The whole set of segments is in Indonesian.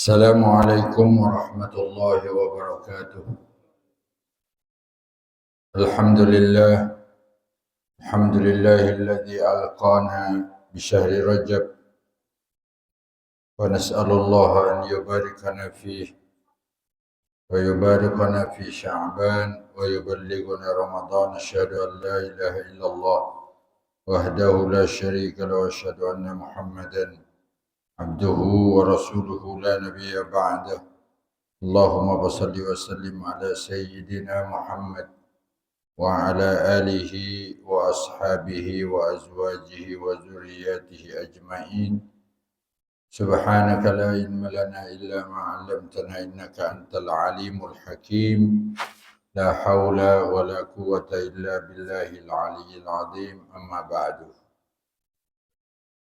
Assalamualaikum warahmatullahi wabarakatuh. Alhamdulillah, alhamdulillahilladzi alqana bi syahri Rajab wa nas'alullaha an yubarikana fihi wa yubarikana fi Sya'ban wa yuballighuna Ramadan. Asyhadu an la ilaha illallah wahdahu la syarika lahu wa asyhadu anna Muhammadan abduhu wa rasuluhu la nabiyya ba'dah. Allahumma salli wa sallim ala sayyidina Muhammad wa ala alihi wa ashabihi wa azwajihi wa zurriyyatihi ajma'in. Subhanaka la ilma lana illa ma 'allamtana innaka antal alimul hakim. La haula wa la quwwata illa billahil aliyyil azim. Amma ba'du.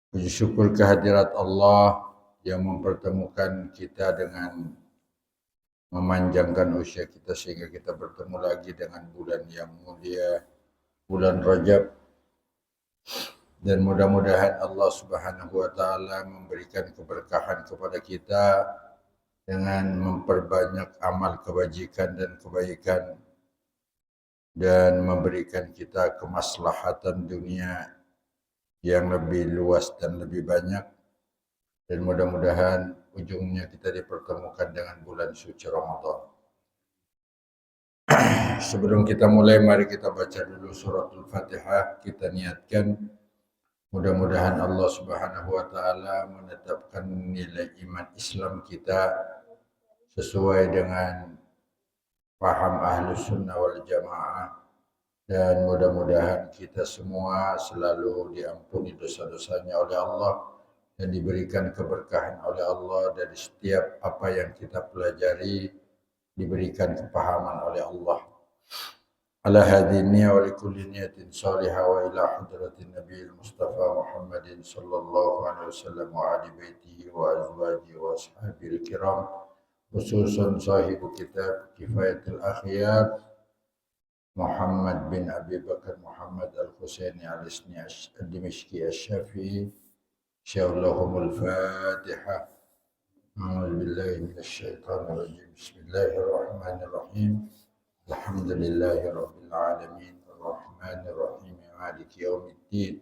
Puji syukur kehadirat Allah yang mempertemukan kita dengan memanjangkan usia kita sehingga kita bertemu lagi dengan bulan yang mulia, bulan Rajab. Dan mudah-mudahan Allah Subhanahu wa taala memberikan keberkahan kepada kita dengan memperbanyak amal kebajikan dan kebaikan dan memberikan kita kemaslahatan dunia yang lebih luas dan lebih banyak. Dan mudah-mudahan ujungnya kita dipertemukan dengan bulan suci Ramadan. Sebelum kita mulai, mari kita baca dulu suratul Fatihah. Kita niatkan mudah-mudahan Allah Subhanahu wa taala menetapkan nilai iman Islam kita sesuai dengan paham Ahlus Sunnah wal Jamaah, dan mudah-mudahan kita semua selalu diampuni dosa-dosanya oleh Allah dan diberikan keberkahan oleh Allah dari setiap apa yang kita pelajari, diberikan kepahaman oleh Allah. Ala hadhihi niyya wa likulli niyatin salihah wa ila hadratin nabiyil mustafa Muhammadin sallallahu alaihi wasallam wa ali baitihi wa azwajihi wa ashabil kiram, khususan sahibu kitab Kifayatul Akhyar Muhammad bin Abi Bakar Muhammad Al-Husaini Al-Isni Al-Dimishki Al-Syafi'i. Sya'allahumul Fatihah. A'udzu billahi minasy syaithanir rajim. Bismillahirrahmanirrahim. Alhamdulillahirabbil alamin. Arrahmanir rahim. Maliki yaumiddin.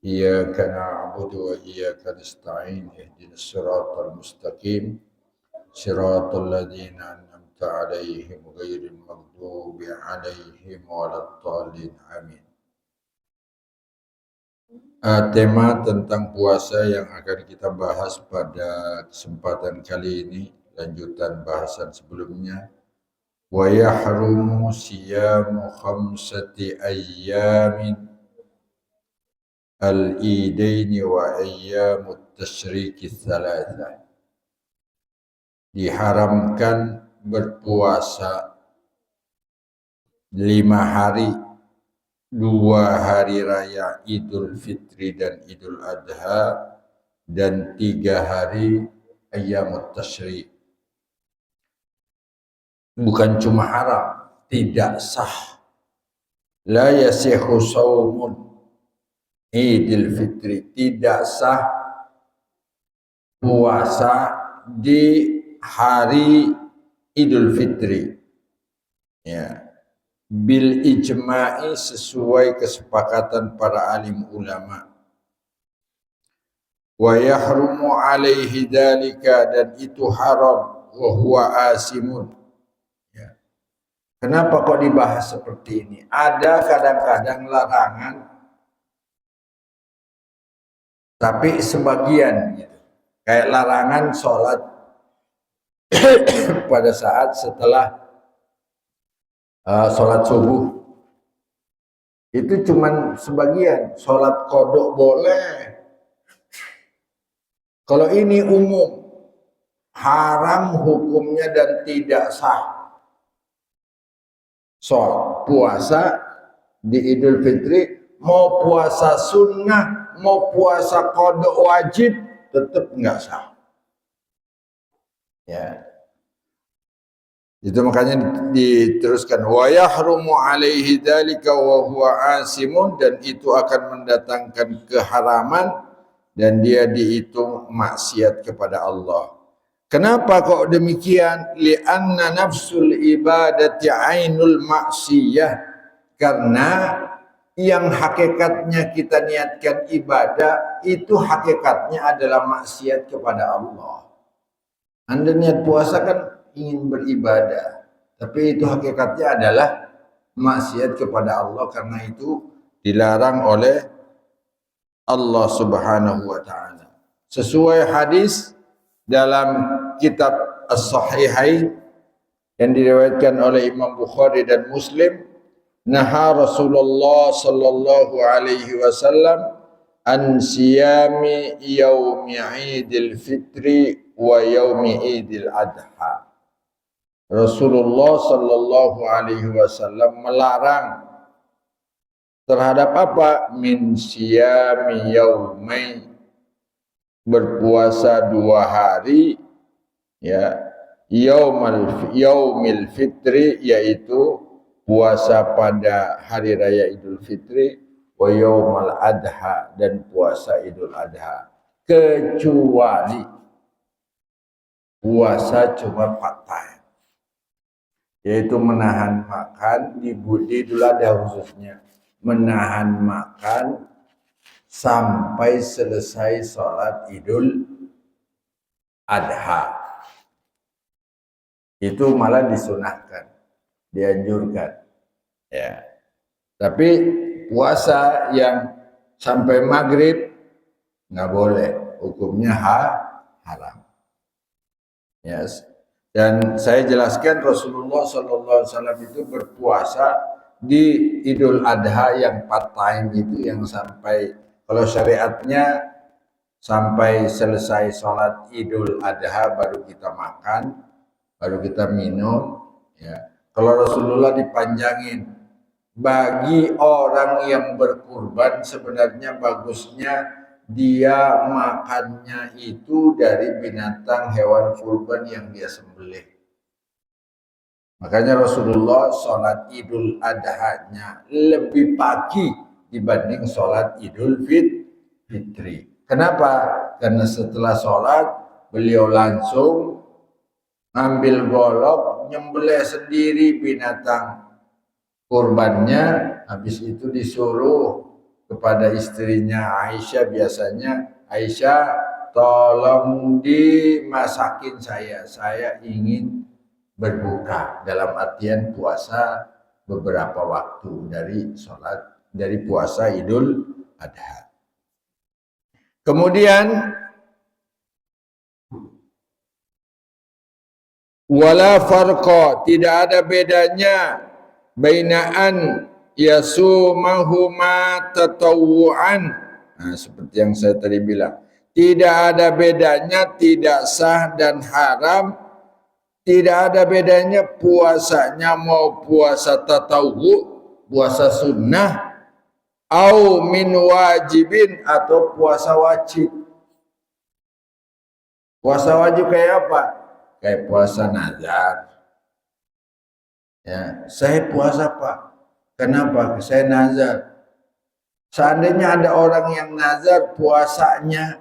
Iyyaka na'budu wa iyyaka nasta'in. Ihdinas siratal mustaqim. Siratal ladzina an'amta 'alaihim ghairil maghdubi 'alaihim waladdallin. Amin. Tema tentang puasa yang akan kita bahas pada kesempatan kali ini, lanjutan bahasan sebelumnya. Wa yahrumu siyamu khamsati ayyamin al-idaini wa ayyamut tasyriki thalatha. Diharamkan berpuasa 5 hari, 2 hari raya Idul Fitri dan Idul Adha, dan 3 hari Ayyamut Tasyrik. Bukan cuma haram, tidak sah. La yasihu saumun Idul Fitri, tidak sah puasa di hari Idul Fitri. Ya. Bil ijma'i, sesuai kesepakatan para alim ulama. Wa yahrumu alaihi dalika, dan itu haram, wa huwa asimun. Ya. Kenapa kok dibahas seperti ini? Ada kadang-kadang larangan, tapi sebagian gitu. Kayak larangan sholat pada saat setelah sholat subuh. Itu cuman sebagian. Sholat qodok boleh. Kalau ini umum, haram hukumnya dan tidak sah. Sholat puasa di Idul Fitri, mau puasa sunnah, mau puasa qodok wajib, tetap enggak sah. Ya. Itu makanya diteruskan wa yahrumu alaihi dzalika wa huwa asimun, dan itu akan mendatangkan keharaman dan dia dihitung maksiat kepada Allah. Kenapa kok demikian? Li'anna nafsul ibadati ainul maksiyah. Karena yang hakikatnya kita niatkan ibadah, itu hakikatnya adalah maksiat kepada Allah. Anda niat puasa kan ingin beribadah, tapi itu hakikatnya adalah maksiat kepada Allah, karena itu dilarang oleh Allah Subhanahu wa taala. Sesuai hadis dalam kitab As-Sahihain yang diriwayatkan oleh Imam Bukhari dan Muslim, naha Rasulullah sallallahu alaihi wasallam an siyami yaumi Idul Fitri wa yaumi Idul Adha. Rasulullah sallallahu alaihi wasallam melarang terhadap apa? Min siyami yaumai, berpuasa 2 hari, ya, yaumil fitri, yaitu puasa pada hari raya Idul Fitri, wa yaumal adha, dan puasa Idul Adha, kecuali puasa cuma 4 time, yaitu menahan makan di Idul Adha, khususnya menahan makan sampai selesai sholat Idul Adha. Itu malah disunahkan, dianjurkan, ya. Tapi puasa yang sampai maghrib nggak boleh, hukumnya haram. Yes. Dan saya jelaskan Rasulullah SAW itu berpuasa di Idul Adha yang 4 time itu, yang sampai, kalau syariatnya sampai selesai sholat Idul Adha baru kita makan, baru kita minum, ya. Kalau Rasulullah dipanjangin. Bagi orang yang berkurban sebenarnya bagusnya dia makannya itu dari binatang hewan kurban yang dia sembelih. Makanya Rasulullah sholat Idul Adha-nya lebih pagi dibanding sholat Idul Fitri. Kenapa? Karena setelah sholat beliau langsung ambil golok, nyembelih sendiri binatang kurbannya. Habis itu disuruh kepada istrinya Aisyah, biasanya, Aisyah, tolong dimasakin saya ingin berbuka, dalam artian puasa beberapa waktu dari puasa Idul Adha. Kemudian wala farqa, tidak ada bedanya bainaan yasumahuma tatawu'an. Nah, seperti yang saya tadi bilang, tidak ada bedanya tidak sah dan haram, tidak ada bedanya puasanya mau puasa tatawu, puasa sunnah, au min wajibin, atau puasa wajib. Puasa wajib kayak apa? Kayak puasa nazar. Ya, saya puasa Pak. Kenapa? Saya nazar. Seandainya ada orang yang nazar puasanya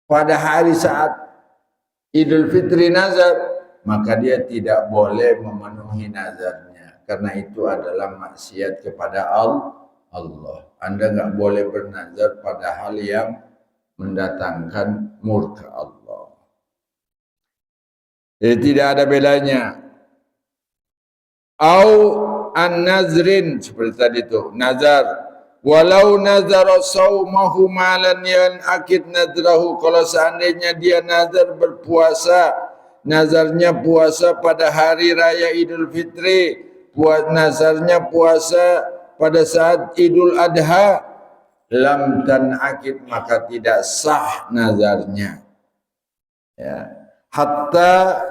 pada hari saat Idul Fitri nazar, maka dia tidak boleh memenuhi nazarnya, karena itu adalah maksiat kepada Allah. Anda nggak boleh bernazar pada hal yang mendatangkan murka Allah. Jadi tidak ada bedanya. Au an-nazrin, seperti tadi itu, nazar. Walau nazara saumahu malan yan akid nadrahu, kalau seandainya dia nazar berpuasa, nazarnya puasa pada hari raya Idul Fitri, nazarnya puasa pada saat Idul Adha, lam tanakid, maka tidak sah nazarnya. Ya. Hatta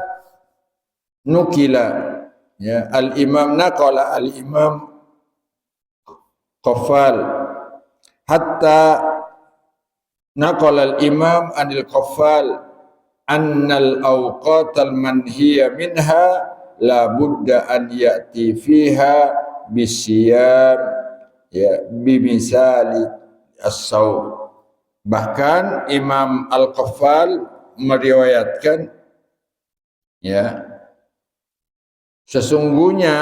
nukila, ya, al-imam naqala, al-imam Qaffal, hatta naqala al-imam anil Qaffal annal awqatal manhiya minha la budda an ya'ti fiha bisiyam, ya, bimisali as-saum. Bahkan Imam Al-Qaffal meriwayatkan, ya, sesungguhnya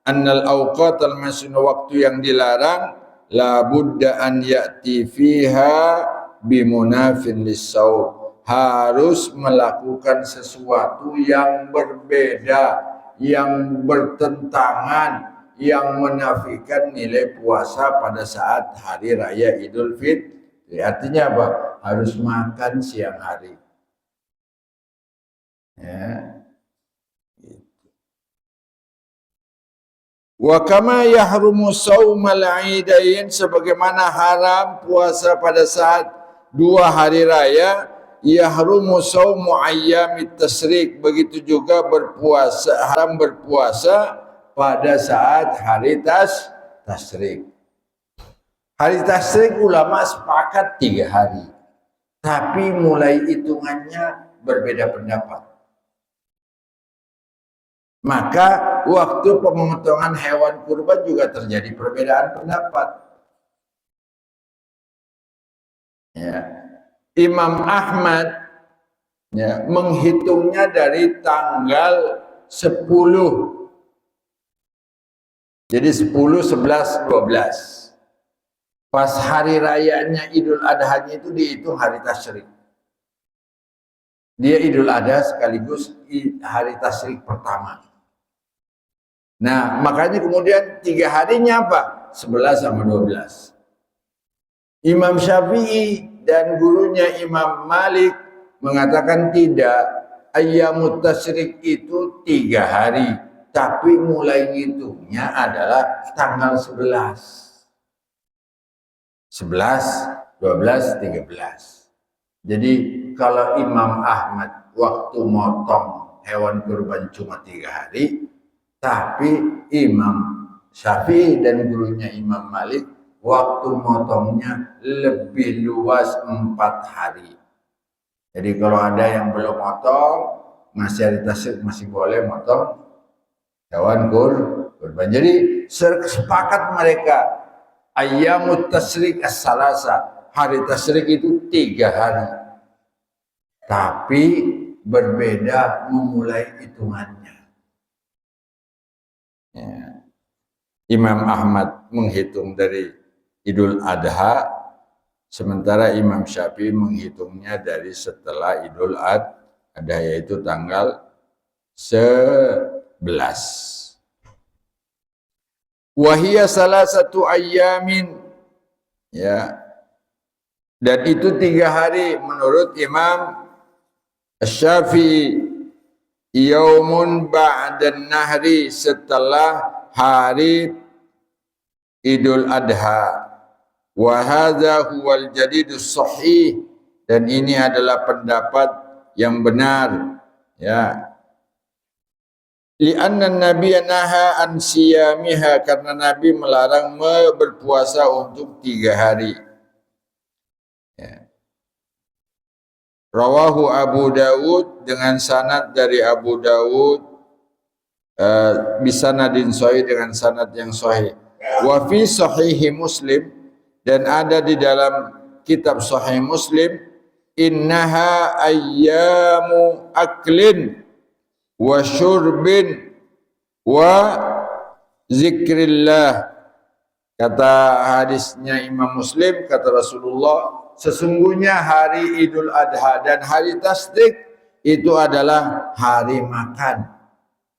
annal awqatal masnun, waktu yang dilarang, la budda an ya'ti fiha bimunafin lis-saum, harus melakukan sesuatu yang berbeda, yang bertentangan, yang menafikan nilai puasa pada saat hari raya Idul Fitri. Artinya apa? Harus makan siang hari. Ya. Wa kama yahrumu saumal aidain, sebagaimana haram puasa pada saat dua hari raya, yahrumu saumu ayyamit tasyrik, begitu juga berpuasa, haram berpuasa pada saat hari tasyrik. Hari tasyrik ulama sepakat 3 hari, tapi mulai hitungannya berbeda pendapat. Maka waktu pemotongan hewan kurban juga terjadi perbedaan pendapat. Ya. Imam Ahmad, ya, menghitungnya dari tanggal 10. Jadi 10, 11, 12. Pas hari rayanya Idul Adha-nya itu dihitung hari tasyrik. Dia Idul Adha sekaligus hari tasyrik pertama. Nah, makanya kemudian 3 harinya apa? 11 sama 12. Imam Syafi'i dan gurunya Imam Malik mengatakan tidak. Ayyamut tasyrik itu 3 hari, tapi mulai ngitungnya adalah tanggal 11. 11, 12, 13. Jadi kalau Imam Ahmad waktu motong hewan kurban cuma 3 hari, tapi Imam Syafi'i dan gurunya Imam Malik waktu motongnya lebih luas 4 hari. Jadi kalau ada yang belum motong, masih hari tasyrik, masih boleh motong hewan kurban. Jadi sepakat mereka, ayyamut tasyrik as-salasa, hari tasyrik itu 3 hari. Tapi berbeda memulai hitungannya. Ya. Imam Ahmad menghitung dari Idul Adha, sementara Imam Syafi'i menghitungnya dari setelah Idul Adha, yaitu tanggal 11. Wahia salah satu ayyamin, ya, dan itu 3 hari menurut Imam Syafi'i. Yaumun ba'dan nahri, setelah hari Idul Adha. Wa hadza huwal jadidus sahih, dan ini adalah pendapat yang benar, ya. Li'anna Nabi naha an siyamiha, karena Nabi melarang berpuasa untuk 3 hari. Ya. Rawahu Abu Dawud, dengan sanad dari Abu Dawud, bisanadin sahih, dengan sanad yang sahih. Wa fi sahihi Muslim, dan ada di dalam kitab Sahih Muslim, innaha ayyamu aklin wa syurbin wa zikrillah. Kata hadisnya Imam Muslim, kata Rasulullah, sesungguhnya hari Idul Adha dan hari tasyrik itu adalah hari makan.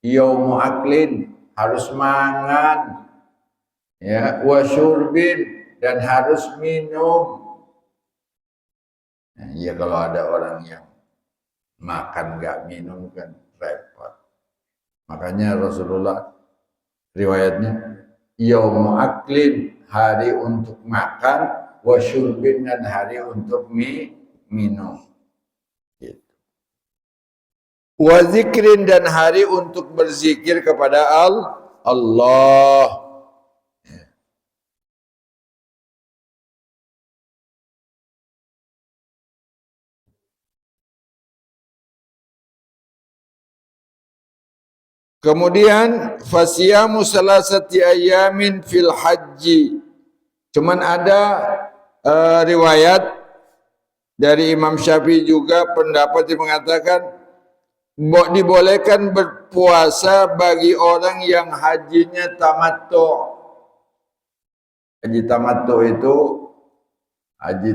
Yaumu aklin, harus mangan, ya, wa syurbin, dan harus minum. Nah, ya kalau ada orang yang makan gak minum kan repot. Makanya Rasulullah riwayatnya yaumu aklin, hari untuk makan, wa syurbin, dan hari untuk minum. Gitu. Wa zikrin, dan hari untuk berzikir kepada Allah. Kemudian fasiyamu salasati ayamin fil haji. Cuman ada riwayat Dari Imam Syafi'i juga pendapat yang mengatakan dibolehkan berpuasa bagi orang yang hajinya tamattu. Haji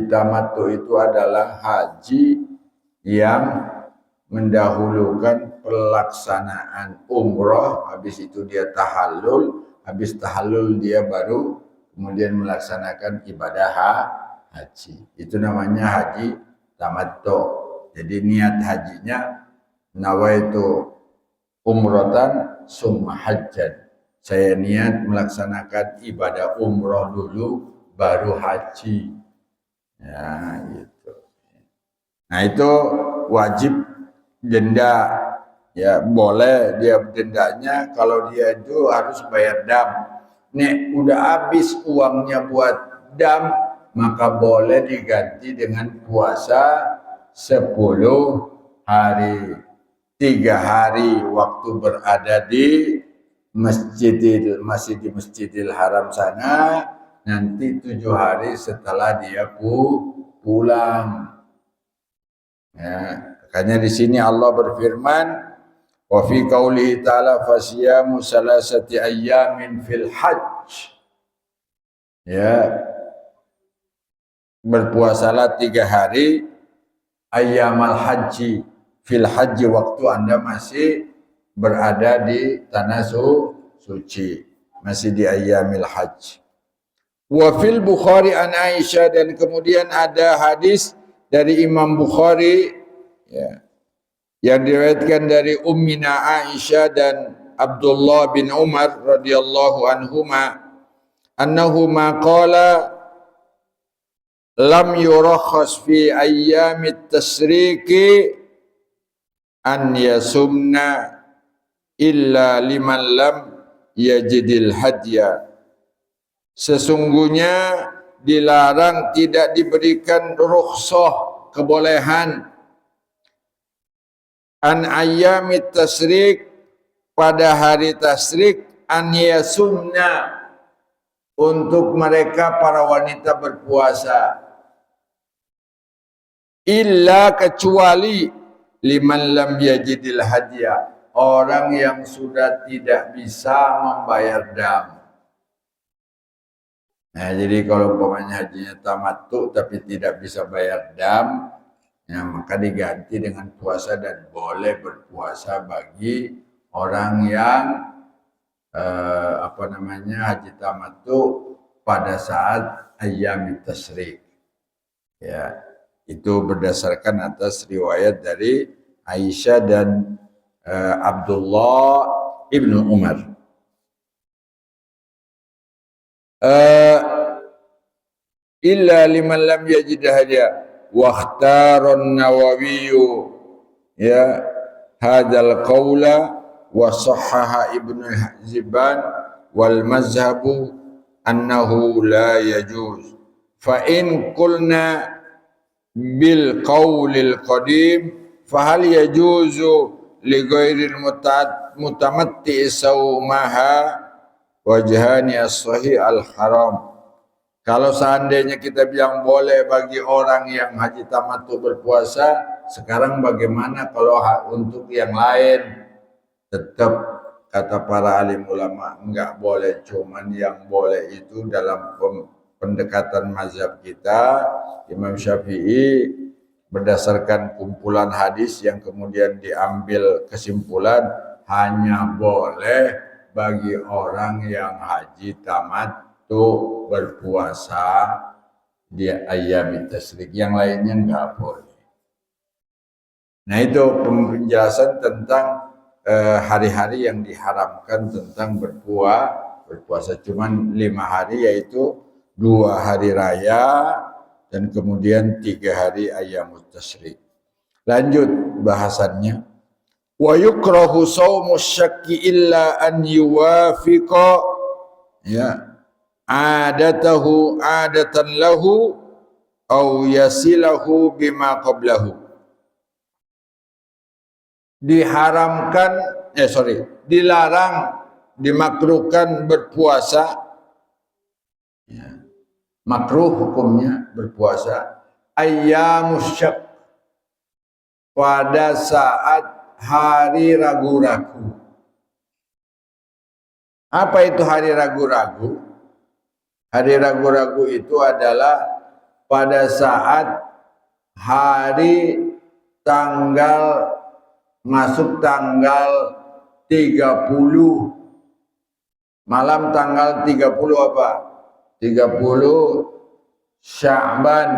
tamattu itu adalah haji yang mendahulukan pelaksanaan umroh, habis itu dia tahallul, habis tahallul dia baru kemudian melaksanakan ibadah haji. Itu namanya haji tamattu. Jadi niat hajinya nawaitu umrotan summa hajjan. Saya niat melaksanakan ibadah umroh dulu baru haji. Ya, gitu. Nah, itu wajib denda. Ya, boleh dia dendanya kalau dia itu harus bayar dam. Nih, udah habis uangnya buat dam, maka boleh diganti dengan puasa 10 hari. 3 hari waktu berada di masih di Masjidil Haram sana, nanti 7 hari setelah dia pulang. Ya, makanya di sini Allah berfirman, wa fi qaulihi ta'ala fasiyamu salasati ayyamin fil hajj. Ya, berpuasalah 3 hari ayyamal haji fil haji, waktu Anda masih berada di tanah suci, masih di ayyamil hajj. Wa fil Bukhari an Aisyah, dan kemudian ada hadis dari Imam Bukhari ya, yang diriwayatkan dari Ummina Aisyah dan Abdullah bin Umar radhiyallahu anhuma annahuma qala lam yurakhas fi ayyamit tasriki an yasumna illa liman lam yajidil hadya. Sesungguhnya dilarang, tidak diberikan rukhsah, kebolehan an ayyamit tasrik, pada hari tasrik, an yasumna, untuk mereka para wanita berpuasa, illa, kecuali liman lam yajidil hadya, orang yang sudah tidak bisa membayar dam. Nah, jadi kalau umpamanya hajinya tamattu tapi tidak bisa bayar dam, ya, maka diganti dengan puasa, dan boleh berpuasa bagi orang yang haji tamattu pada saat ayyamit tasyrik. Ya, itu berdasarkan atas riwayat dari Aisyah dan Abdullah ibnu Umar. Illa liman lam yajid hadya wa ikhtara an-Nawawi ya hadzal qaula wa sahhaha Ibnu Hibban wal mazhabu annahu la yajuz fa in qulna bil qaulil qadim fa hal yajuzu li ghairil mutamatti saumaha wajhani as-sahih al-haram. Kalau seandainya kita bilang boleh bagi orang yang haji tamattu berpuasa, sekarang bagaimana kalau untuk yang lain? Tetap kata para alim ulama enggak boleh, cuman yang boleh itu dalam pendekatan mazhab kita Imam Syafi'i berdasarkan kumpulan hadis yang kemudian diambil kesimpulan hanya boleh bagi orang yang haji tamattu berpuasa di ayyamit tasyrik, yang lainnya enggak boleh. Nah, itu penjelasan tentang hari-hari yang diharamkan tentang berpuasa. Cuman 5 hari, yaitu 2 hari raya dan kemudian 3 hari ayyamut tasyrik. Lanjut bahasannya. Wa yukrahu shaumus syakki illa an yuwafiqa ya adatahu adatan lahu au yasilahu bima qablahu. Dilarang, dimakruhkan berpuasa ya. Makruh hukumnya berpuasa ayyamus syak, pada saat hari ragu-ragu. Apa itu hari ragu-ragu? Hari ragu-ragu itu adalah pada saat hari tanggal masuk tanggal 30, malam tanggal 30 apa? 30 Sya'ban.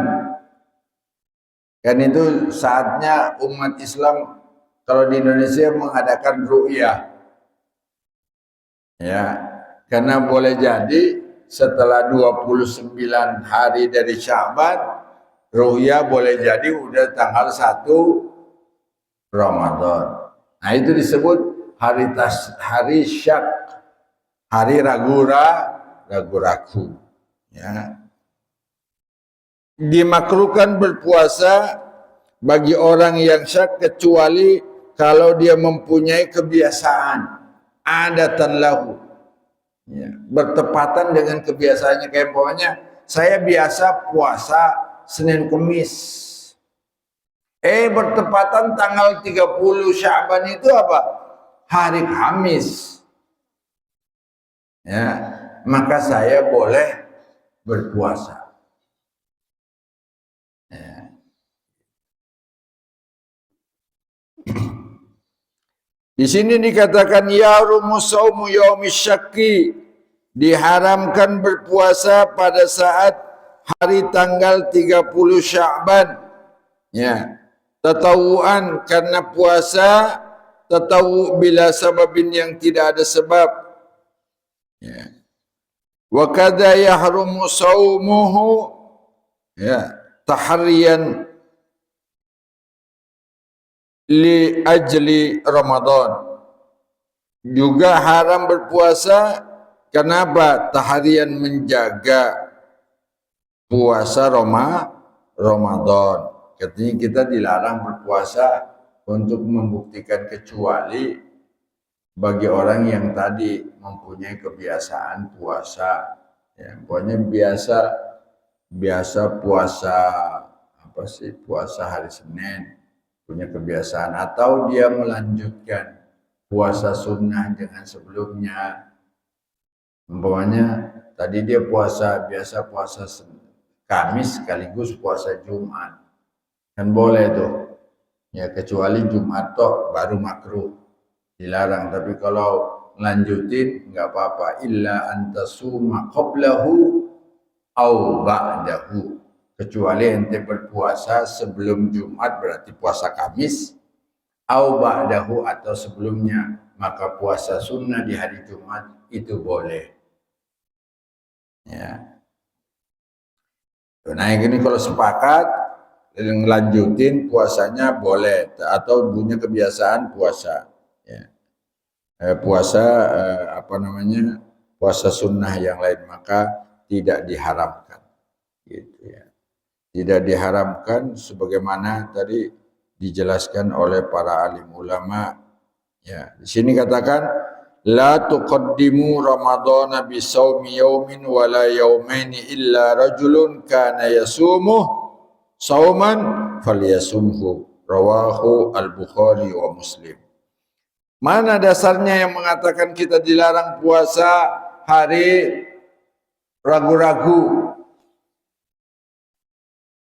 Kan itu saatnya umat Islam kalau di Indonesia mengadakan ru'yah. Ya, karena boleh jadi setelah 29 hari dari Sya'ban, ru'yah boleh jadi udah tanggal 1 Ramadan. Nah, itu disebut hari syak, hari ragu-ragu. Ya. Dimakruhkan berpuasa bagi orang yang syak kecuali kalau dia mempunyai kebiasaan adatan lahu, ya, bertepatan dengan kebiasaannya. Kayak pokoknya saya biasa puasa Senin Kemis, bertepatan tanggal 30 Sya'ban itu apa? Hari Kamis, ya, maka saya boleh berpuasa. Di sini dikatakan yarumu saumu yaumis syakki, diharamkan berpuasa pada saat hari tanggal 30 Sya'ban. Ya, tatawuan karena puasa tatawu bila sababin yang tidak ada sebab. Ya. Wa kadza yahrumu saumuhu, ya, tahriyan li ajli Ramadan. Juga haram berpuasa kenapa? Taharian menjaga puasa Ramadan. Katanya kita dilarang berpuasa untuk membuktikan kecuali bagi orang yang tadi mempunyai kebiasaan puasa. Ya, pokoknya biasa puasa apa sih? Puasa hari Senin, punya kebiasaan, atau dia melanjutkan puasa sunnah dengan sebelumnya. Umpamanya tadi dia biasa puasa Kamis sekaligus puasa Jumat, kan boleh tuh, ya, kecuali Jumat toh baru makruh, dilarang. Tapi kalau lanjutin nggak apa-apa, illa antasuma qablahu au ba'dahu, kecuali ente berpuasa sebelum Jumat berarti puasa Kamis, au ba'dahu atau sebelumnya, maka puasa sunnah di hari Jumat itu boleh. Ya. Nah, ini kalau sepakat ngelanjutin puasanya boleh, atau punya kebiasaan puasa. Ya. Puasa sunnah yang lain, maka tidak diharamkan. Gitu ya. Tidak diharamkan sebagaimana tadi dijelaskan oleh para alim ulama. Ya, di sini katakan la tuqaddimu ramadhana bi shaumi yaumin wa la yaumaini illa rajulun kana yasumu sauman falyasumhu, rawahu al-Bukhari wa Muslim. Mana dasarnya yang mengatakan kita dilarang puasa hari ragu-ragu?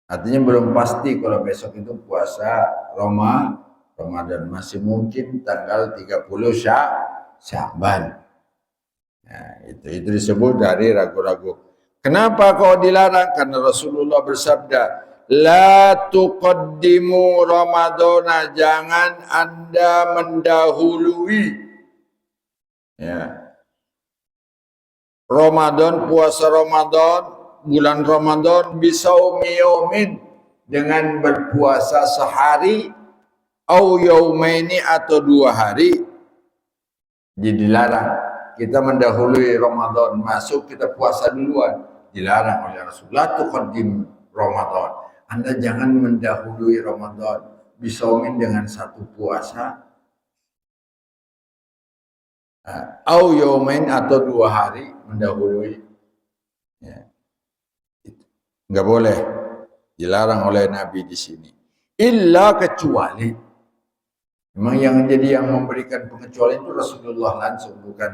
Artinya belum pasti kalau besok itu puasa Ramadan, masih mungkin tanggal 30 Sya'ban. Nah, itu disebut dari ragu-ragu. Kenapa kau dilarang? Karena Rasulullah bersabda, la tuqaddimu Ramadana, jangan Anda mendahului, ya, Ramadan, puasa Ramadan, bulan Ramadan, bisaumi yaumin, dengan berpuasa sehari, au yaumaini atau 2 hari. Jadi dilarang kita mendahului Ramadan masuk, kita puasa duluan, dilarang oleh Rasulullah. Tuqaddim Ramadan, Anda jangan mendahului Ramadan bisaumin dengan satu puasa, au yaumain atau 2 hari mendahului. Ya. Enggak boleh. Dilarang oleh Nabi di sini. Illa kecuali. Memang yang memberikan pengecualian itu Rasulullah langsung, bukan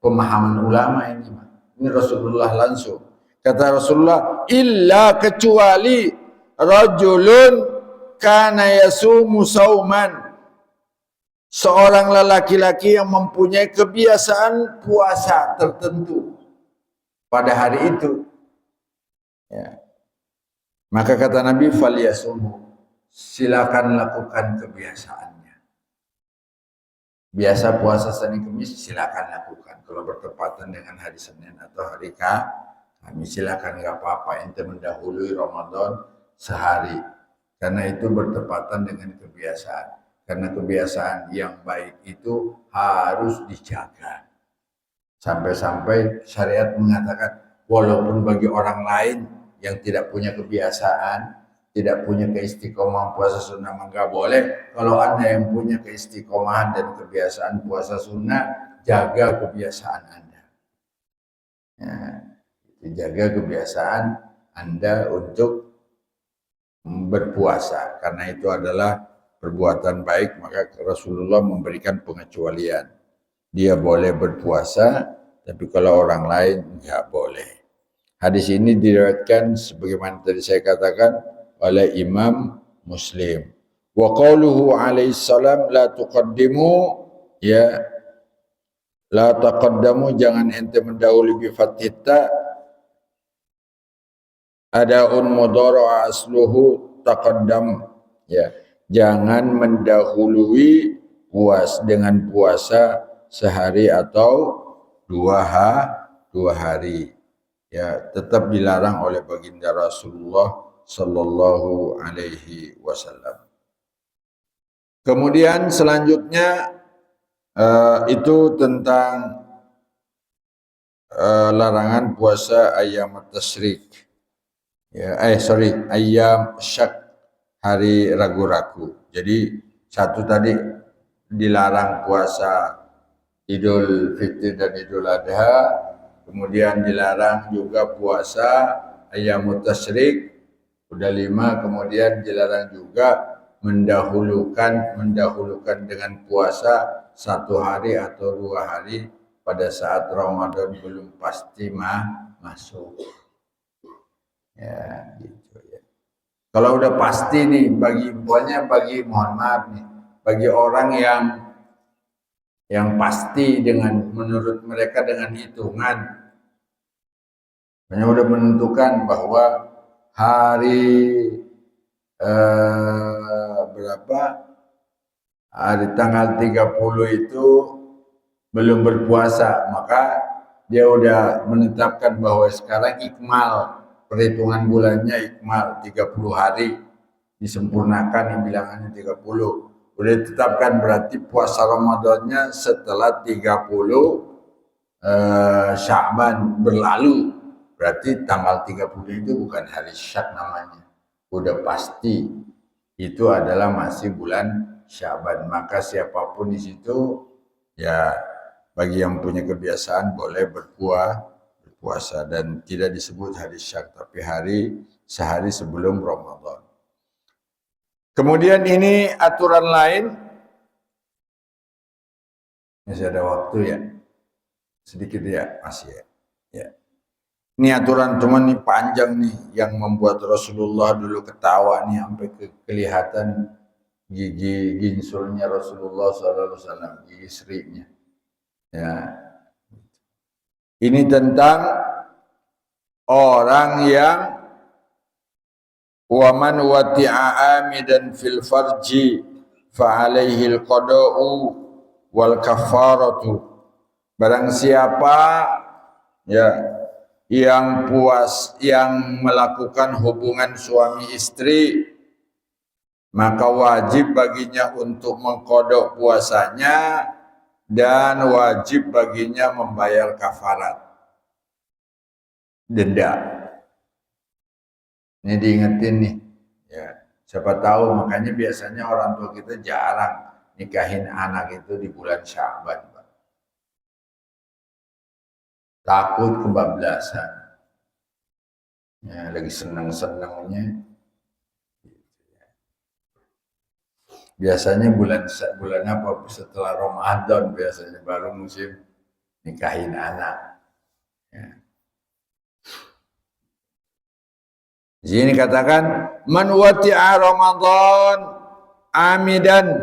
pemahaman ulama ini. Ini Rasulullah langsung. Kata Rasulullah, illa kecuali rajulun kana yasumu sauman. Seorang lelaki-laki yang mempunyai kebiasaan puasa tertentu pada hari itu. Ya. Maka kata Nabi, falyasumhu. Silakan lakukan kebiasaannya. Biasa puasa Senin Kamis, silakan lakukan. Kalau bertepatan dengan hari Senin atau hari Kamis, silakan, nggak apa-apa. Ente mendahului Ramadan sehari. Karena itu bertepatan dengan kebiasaan. Karena kebiasaan yang baik itu harus dijaga. Sampai-sampai syariat mengatakan, walaupun bagi orang lain yang tidak punya kebiasaan, tidak punya keistiqomahan puasa sunnah, maka boleh. Kalau Anda yang punya keistiqomahan dan kebiasaan puasa sunnah, jaga kebiasaan Anda. Ya, jaga kebiasaan Anda untuk berpuasa. Karena itu adalah perbuatan baik, maka Rasulullah memberikan pengecualian. Dia boleh berpuasa, tapi kalau orang lain enggak boleh. Hadis ini diriwayatkan sebagaimana tadi saya katakan oleh Imam Muslim. Wa qauluhu alaihi salam la tuqaddimu, ya, la taqaddamu, jangan ente mendahului bi fathita, adaun mudhara asluhu taqaddam, ya, jangan mendahului dengan puasa sehari atau dua hari. Ya, tetap dilarang oleh baginda Rasulullah sallallahu alaihi wasallam. Kemudian selanjutnya itu tentang larangan puasa ayam tasyrik. Ya, ayam syak, hari ragu-ragu. Jadi satu tadi dilarang puasa Idul Fitri dan Idul Adha, kemudian dilarang juga puasa ayam tasyrik. Udah 5, kemudian dilarang juga mendahulukan dengan puasa 1 hari atau 2 hari pada saat Ramadan belum pasti masuk. Ya, gitu ya. Kalau udah pasti nih, mohon maaf nih, bagi orang yang pasti menurut mereka dengan hitungan, hanya udah menentukan bahwa hari tanggal 30 itu belum berpuasa, maka dia udah menetapkan bahwa sekarang ikmal, perhitungan bulannya ikmal 30 hari, disempurnakan bilangannya 30. Udah ditetapkan, berarti puasa Ramadannya setelah 30 Sya'ban berlalu. Berarti tanggal 30 itu bukan hari Syak namanya. Udah pasti itu adalah masih bulan Sya'ban. Maka siapapun di situ, ya, bagi yang punya kebiasaan boleh berpuasa, dan tidak disebut hari Syak, tapi sehari sebelum Ramadan. Kemudian ini aturan lain. Masih ada waktu ya? Sedikit ya, masih ya. Ya. Ini aturan, cuman nih panjang nih, yang membuat Rasulullah dulu ketawa nih sampai kelihatan gigi ginsulnya Rasulullah SAW, gigi serinya. Ya. Ini tentang orang yang waman wati'a amidan fil farji fa alaihi al-qada'u wal kafaratu. Barang siapa, ya, yang melakukan hubungan suami istri, maka wajib baginya untuk mengqadha puasanya dan wajib baginya membayar kafarat, denda. Ini diingetin nih, ya. Siapa tahu, makanya biasanya orang tua kita jarang nikahin anak itu di bulan Sya'ban. Takut kebablasan. Ya, lagi senang-senangnya Biasanya bulan apa setelah Ramadan biasanya baru musim nikahin anak. Ya. Di sini katakan man wati'a Ramadan amidan,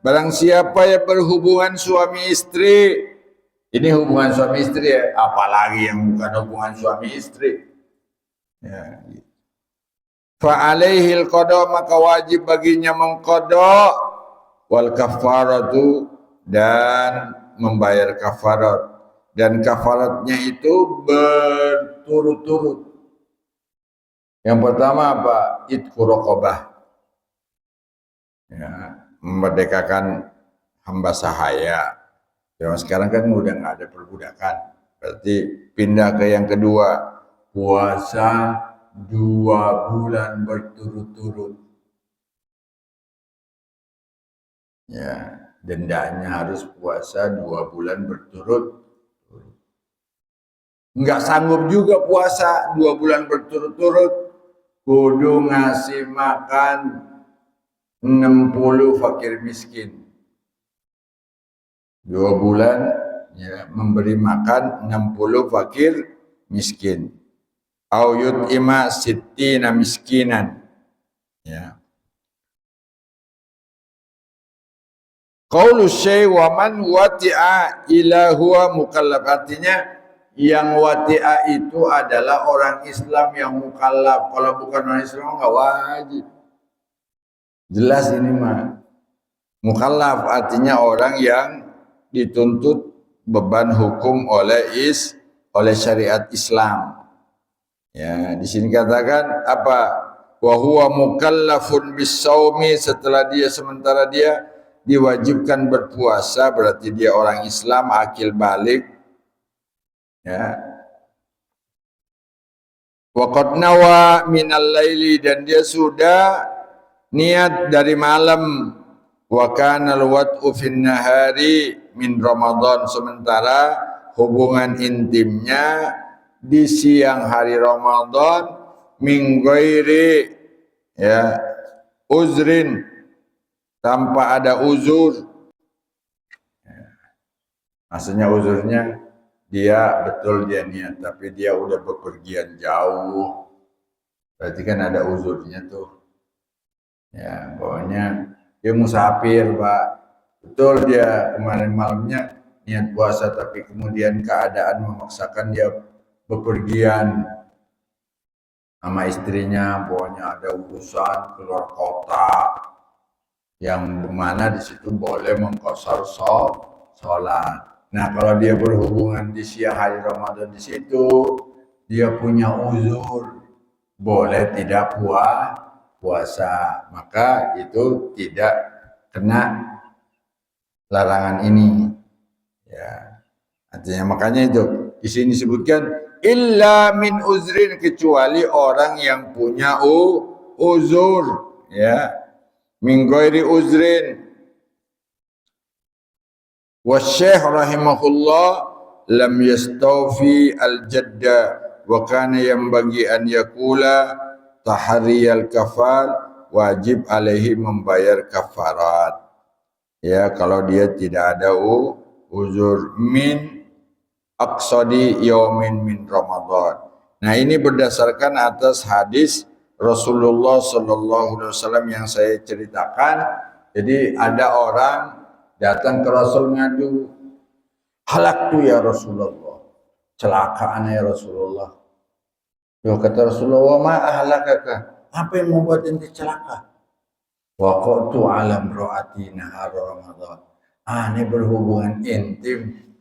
barang siapa yang berhubungan suami istri. Ini hubungan suami istri ya, apalagi yang bukan hubungan suami istri. Ya. Fa alaihil qada, maka wajib baginya mengqada, wal kafaratu, dan membayar kafarat. Dan kafaratnya itu berturut-turut. Yang pertama apa? Itqu raqabah. Ya, memerdekakan hamba sahaya. Zaman sekarang kan udah nggak ada perbudakan. Berarti pindah ke yang kedua, puasa 2 bulan berturut-turut. Ya, dendanya harus puasa 2 bulan berturut-turut. Nggak sanggup juga puasa 2 bulan berturut-turut, kudu ngasih makan 60 fakir miskin. 2 bulan ya, memberi makan 60 fakir miskin. Au yut'ima sittina miskinan. Ya. Qaulu syai' wa man wati'a ila huwa mukallaf, artinya yang wati'a itu adalah orang Islam yang mukallaf. Kalau bukan orang Islam enggak wajib. Jelas ini mah. Mukallaf artinya orang yang dituntut beban hukum oleh syariat Islam. Ya, di sini katakan apa? Wa huwa mukallafun bis-shaumi, sementara dia diwajibkan berpuasa, berarti dia orang Islam akil balik. Ya. Wa qad nawa minal laili, dan dia sudah niat dari malam. Wa kana al-wat'u fin nahari min Ramadan, sementara hubungan intimnya di siang hari Ramadan min ghairi ya uzrin, tanpa ada uzur. Maksudnya uzurnya dia betul dia niat tapi dia udah bepergian jauh, berarti kan ada uzurnya tuh. Ya, pokoknya dia musafir, Pak. Betul dia kemarin malamnya niat puasa, tapi kemudian keadaan memaksakan dia bepergian sama istrinya, pokoknya ada urusan keluar kota, yang mana di situ boleh mengqashar sholat. Nah, kalau dia berhubungan di siang hari Ramadan di situ, dia punya uzur, boleh tidak puasa, maka itu tidak kena larangan ini. Ya, artinya makanya itu di sini disebutkan illa min uzrin, kecuali orang yang punya uzur, ya, min ghairi uzrin. Wasyekh rahimahullah lam yastawfi al-jadda wa kana yanbaghi an yakula tahariyal kafal, wajib alaihi membayar kafarat. Ya, kalau dia tidak ada uzur min aqsadi yaumin min Ramadan. Nah, ini berdasarkan atas hadis Rasulullah sallallahu alaihi wasallam yang saya ceritakan. Jadi ada orang datang ke Rasul ngadu, halaktu ya Rasulullah, celakaan ya Rasulullah. Loh, kata Rasulullah, ma ahlakaka, apa yang membuat ente celaka? Waqatu alam ro'ati nahar Ramadan. Ini berhubungan intim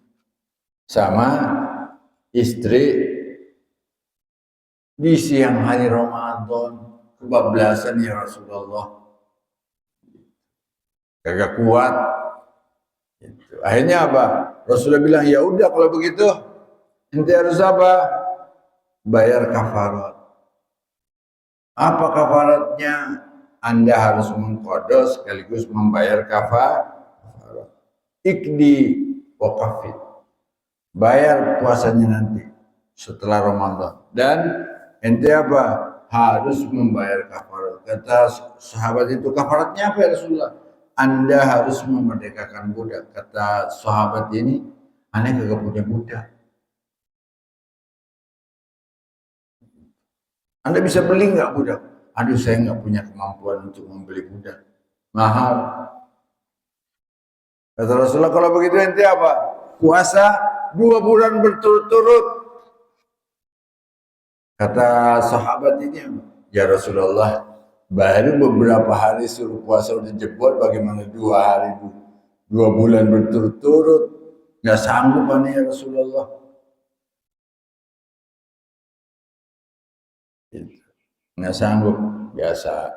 sama istri di siang hari Ramadan, kebablasan ya Rasulullah. Kagak kuat. Akhirnya apa? Rasulullah bilang, ya udah kalau begitu ente harus apa? Bayar kafarat. Apa kafaratnya? Anda harus mengqadha sekaligus membayar kafarat. Ikdi wa kafid. Bayar puasanya nanti setelah Ramadan. Dan ente apa? Harus membayar kafarat. Kata sahabat itu, kafaratnya apa ya Rasulullah? Anda harus memerdekakan budak. Kata sahabat ini, aneh kagak punya budak. Anda bisa beli nggak budak? Aduh, saya nggak punya kemampuan untuk membeli budak. Mahal. Kata Rasulullah, kalau begitu ente apa? Puasa 2 bulan berturut-turut. Kata sahabat ini, ya Rasulullah, baru beberapa hari suruh puasa udah jebol, bagaimana 2 hari, 2 bulan berturut-turut? Nggak sanggup aneh ya Rasulullah. Nggak sanggup, biasa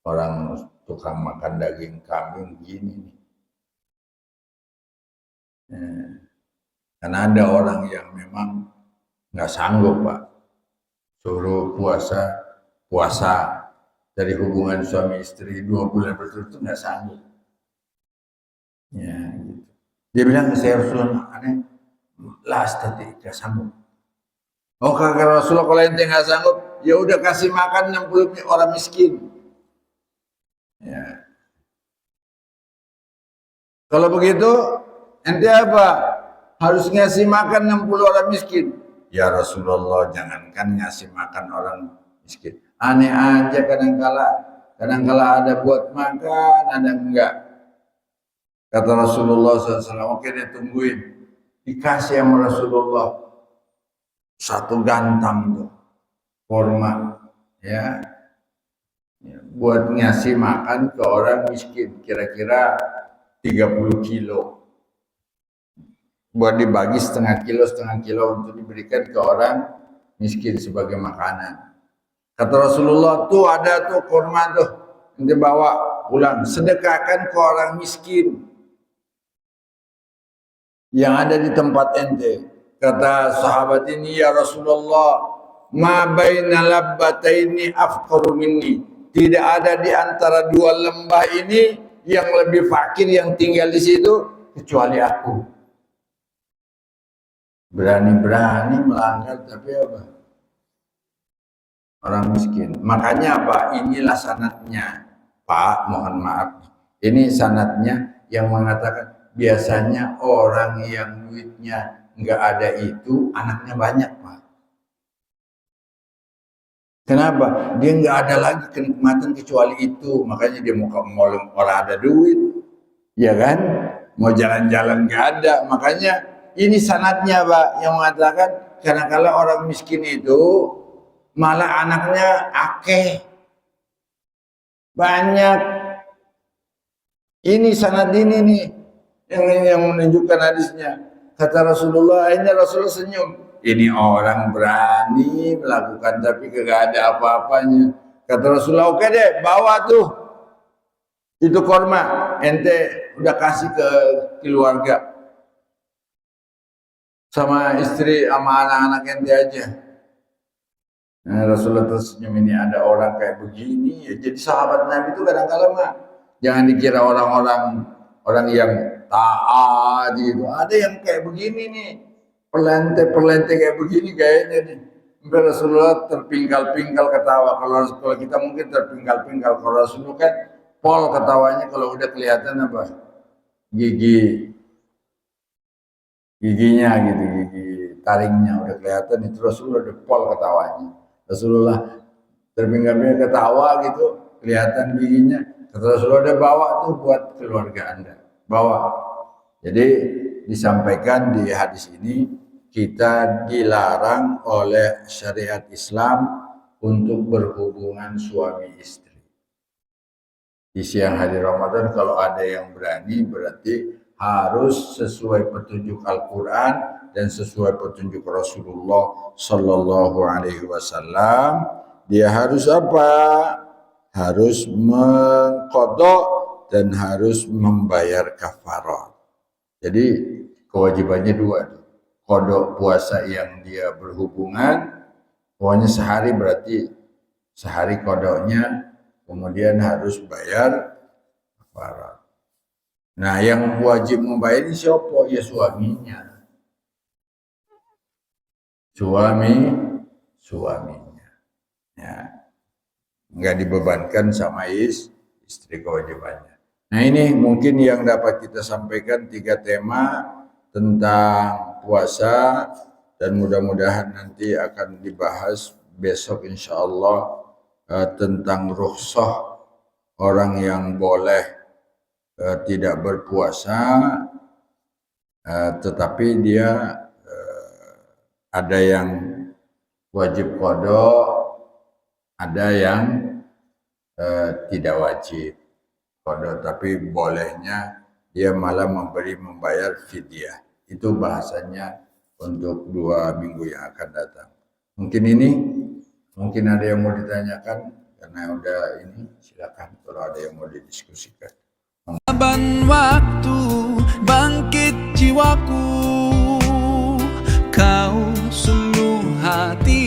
orang tukang makan daging kambing gini nih. Karena ada orang yang memang nggak sanggup Pak, suruh puasa dari hubungan suami istri 2 bulan berturut-turut nggak sanggup. Ya, gitu. Dia bilang ke saya, Rasulullah, aneh las tadi nggak sanggup. Oh kata Rasulullah, kalau ente nggak sanggup, ya udah kasih makan 60 orang miskin. Ya. Kalau begitu, ente apa? Harus ngasih makan 60 orang miskin. Ya Rasulullah, jangankan ngasih makan orang miskin. Aneh aja kadang-kala ada buat makan, ada enggak. Kata Rasulullah SAW, oke deh tungguin. Dikasih sama Rasulullah 1 gantang tuh kurma, ya, buat ngasih makan ke orang miskin, kira-kira 30 kilo. Buat dibagi setengah kilo untuk diberikan ke orang miskin sebagai makanan. Kata Rasulullah, tuh ada tuh kurma tuh, ente bawa pulang, sedekahkan ke orang miskin yang ada di tempat ente. Kata sahabat ini, ya Rasulullah, ma baina labbataini afqaru minni. Tidak ada di antara 2 lembah ini yang lebih fakir yang tinggal di situ kecuali aku. Berani-berani melanggar tapi apa? Orang miskin. Makanya apa? Inilah sanadnya. Pak, mohon maaf. Ini sanadnya yang mengatakan biasanya orang yang duitnya nggak ada itu anaknya banyak, Pak. Kenapa? Dia nggak ada lagi kenikmatan kecuali itu. Makanya dia mau orang ada duit, ya kan? Mau jalan-jalan nggak ada. Makanya ini sanadnya, Pak, yang mengatakan kadang-kala orang miskin itu malah anaknya akeh, banyak. Ini sanad ini nih yang menunjukkan hadisnya. Kata Rasulullah, ini Rasulullah senyum. Ini orang berani melakukan tapi kagak ada apa-apanya. Kata Rasulullah, oke deh, bawa tuh itu korma, ente udah kasih ke keluarga, sama istri, sama anak-anak ente aja. Nah, Rasulullah tersenyum, ini ada orang kayak begini ya. Jadi sahabat Nabi itu kadang-kala mah jangan dikira orang yang taat gitu. Ada yang kayak begini nih, perlente kayak begini kayaknya nih. Sampai Rasulullah terpinggal-pinggal ketawa. Kalau kita mungkin terpinggal-pinggal. Kalau Rasulullah kan pol ketawanya kalau udah kelihatan apa? Giginya gitu, gigi taringnya udah kelihatan, itu Rasulullah udah pol ketawanya. Rasulullah terpinggal-pinggal ketawa gitu, kelihatan giginya. Kata Rasulullah, udah bawa tuh buat keluarga Anda, bawa. Jadi disampaikan di hadis ini, kita dilarang oleh syariat Islam untuk berhubungan suami istri. Di siang hari Ramadan kalau ada yang berani berarti harus sesuai petunjuk Al-Quran dan sesuai petunjuk Rasulullah Sallallahu Alaihi Wasallam. Dia harus apa? Harus mengqadha dan harus membayar kafarat. Jadi kewajibannya 2. Qadha puasa yang dia berhubungan, pokoknya sehari berarti sehari qadanya, kemudian harus bayar kafarat. Nah, yang wajib membayar ini siapa? Ya suaminya. Suaminya. Ya. Enggak dibebankan sama istri kewajibannya. Nah ini mungkin yang dapat kita sampaikan 3 tema tentang puasa dan mudah-mudahan nanti akan dibahas besok insya Allah tentang rukhsah orang yang boleh tidak berpuasa tetapi dia ada yang wajib qada, ada yang tidak wajib qada, tapi bolehnya dia malah membayar fidyah. Itu bahasanya untuk 2 minggu yang akan datang. Mungkin ada yang mau ditanyakan karena udah ini, silakan kalau ada yang mau didiskusikan. Saban waktu bangkit jiwaku, kau sungguh hati